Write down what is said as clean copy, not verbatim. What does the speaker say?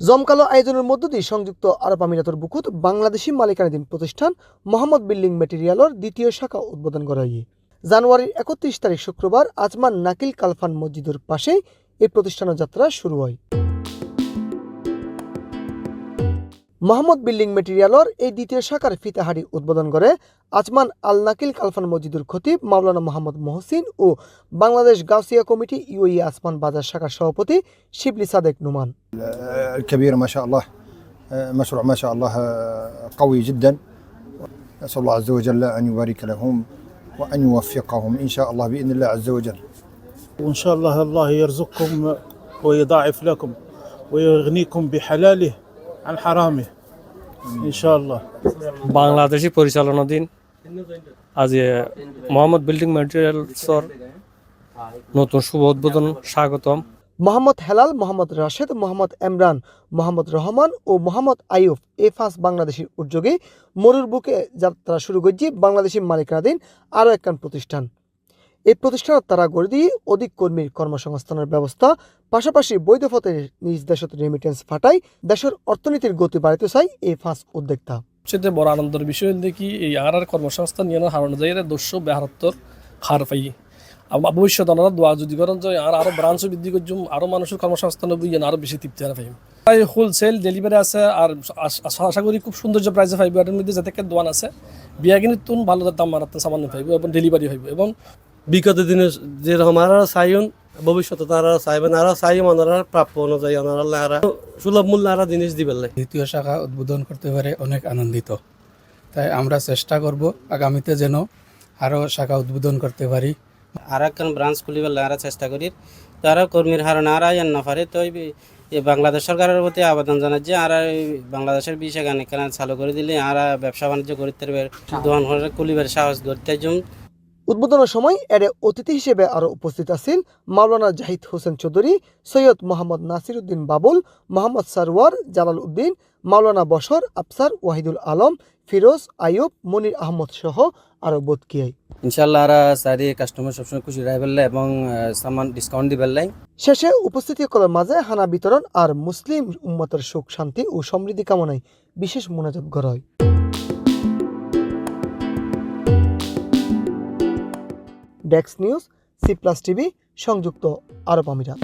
জমকালো আয়োজনের মধ্য দিয়ে সংযুক্ত আরব আমিরাতের বুকুত বাংলাদেশি মালিকানাধীন প্রতিষ্ঠান মোহাম্মদ বিল্ডিং ম্যাটেরিয়ালর দ্বিতীয় শাখা উদ্বোধন করা হয়। জানুয়ারির 31 তারিখ শুক্রবার আজমান নাকিল কালফান মসজিদের পাশে এই প্রতিষ্ঠানের যাত্রা শুরু হয়। মোহাম্মদ বিল্ডিং ম্যাটেরিয়ালর এই দ্বিতীয় শাখার ফিতাহারি উদ্বোধন করে আজমান আল নাকিল কালফান মসজিদুর খতিব মাওলানা মোহাম্মদ মহসিন ও বাংলাদেশ গাউসিয়া কমিটি ইউএই আসমান বাজার শাখার সভাপতি শিবলি সাদেক নুমান। الكبير ما شاء الله مشروع ما شاء الله قوي جدا. نسأل الله عز وجل أن يبارك لهم وأن يوفقهم إن شاء الله بإذن الله عز وجل. وإن شاء الله الله يرزقكم ويضاعف لكم ويغنيكم بحلاله عن حرامه إن شاء الله. বাংলাদেশি পরিচালনাধীন আজ মোহাম্মদ বিল্ডিং ম্যাটেরিয়ালসর নতুন শুভ উদ্বোধন স্বাগতম। মোহাম্মদ হেলাল, মোহাম্মদ রাশেদ, মোহাম্মদ এমরান, মোহাম্মদ রহমান ও মোহাম্মদ আইয়ুব এই ফার্স্ট বাংলাদেশের উদ্যোগে মরুর বুকে যাত্রা শুরু করছে বাংলাদেশি মালিকানাধীন আরও একখান প্রতিষ্ঠান। এই প্রতিষ্ঠানত তারা গড়ে দিয়ে অধিক কর্মীর কর্মসংস্থানের ব্যবস্থা, পাশাপাশি বৈধ পথে নিজ দেশত রেমিটেন্স ফাটাই দেশের অর্থনীতির গতি বাড়াতে চাই এই ফার্স্ট উদ্যোক্তা। সবচেয়ে বড় আনন্দের বিষয় দেখি এই আর কর্মসংস্থান নিয়ে হারানো যায় 272 খার পাই। ভবিষ্যৎ ওনারা দোয়া যদি করেন যে আরো ব্রাঞ্চ বৃদ্ধি করছুম, আরো মানুষের কর্মসংস্থান বুঝিয়ে আরো বেশি তৃপ্তি আনা পাইম। হোলসেল ডেলিভারি আছে আর আশা করি খুব সৌন্দর্য প্রাইসে পাইব। এর মধ্যে যাতে দোয়ান আছে বিয়া কিনে তুন ভালো দাম মারাতে সামান্য পাইব এবং ডেলিভারি হইব। এবং বিগত দিনে যেরকম আর চাইন ভবিষ্যতে তারা চাইবেন আর চাই ওনারা প্রাপ্য অনুযায়ী ওনারা সুলভ মূল্যে আর জিনিস দিবেন। দ্বিতীয় শাখা উদ্বোধন করতে পারে অনেক আনন্দিত, তাই আমরা চেষ্টা করব আগামীতে যেন আরও শাখা উদ্বোধন করতে পারি। আর একখান ব্রাঞ্চ খুলিবার আমরা চেষ্টা করি। তারা কর্মীর হারণ আর না পারে তো এই বাংলাদেশ সরকারের প্রতি আবেদন জানাই যে আর বাংলাদেশের বিষয় গান এখানে চালু করে দিলে আর ব্যবসা বাণিজ্য করতে পারবে, দোকান খুলিবার সাহস করতে জুম। উদ্বোধনের সময় এর অতিথি হিসেবে আরও উপস্থিত আছেন মাওলানা জাহিদ হোসেন চৌধুরী, সৈয়দ মোহাম্মদ নাসির উদ্দিন বাবুল, মোহাম্মদ সারওয়ার, জালাল উদ্দিন, মাওলানা বশর, আফসার, ওয়াহিদুল আলম, ফিরোজ, আইয়ুব, মনির আহমদ সহ আরও বোধকিয়াই। ইনশাল্লাহ আর সারি কাস্টমার সবসময় খুশি রাখবেন এবং সামান ডিসকাউন্ট দিবেন। শেষে উপস্থিতিসকলের মাঝে হানা বিতরণ আর মুসলিম উম্মতের সুখ শান্তি ও সমৃদ্ধি কামনায় বিশেষ মোনাজাত করা হয়। Desk news, C plus TV, সংযুক্ত আরব আমিরাত।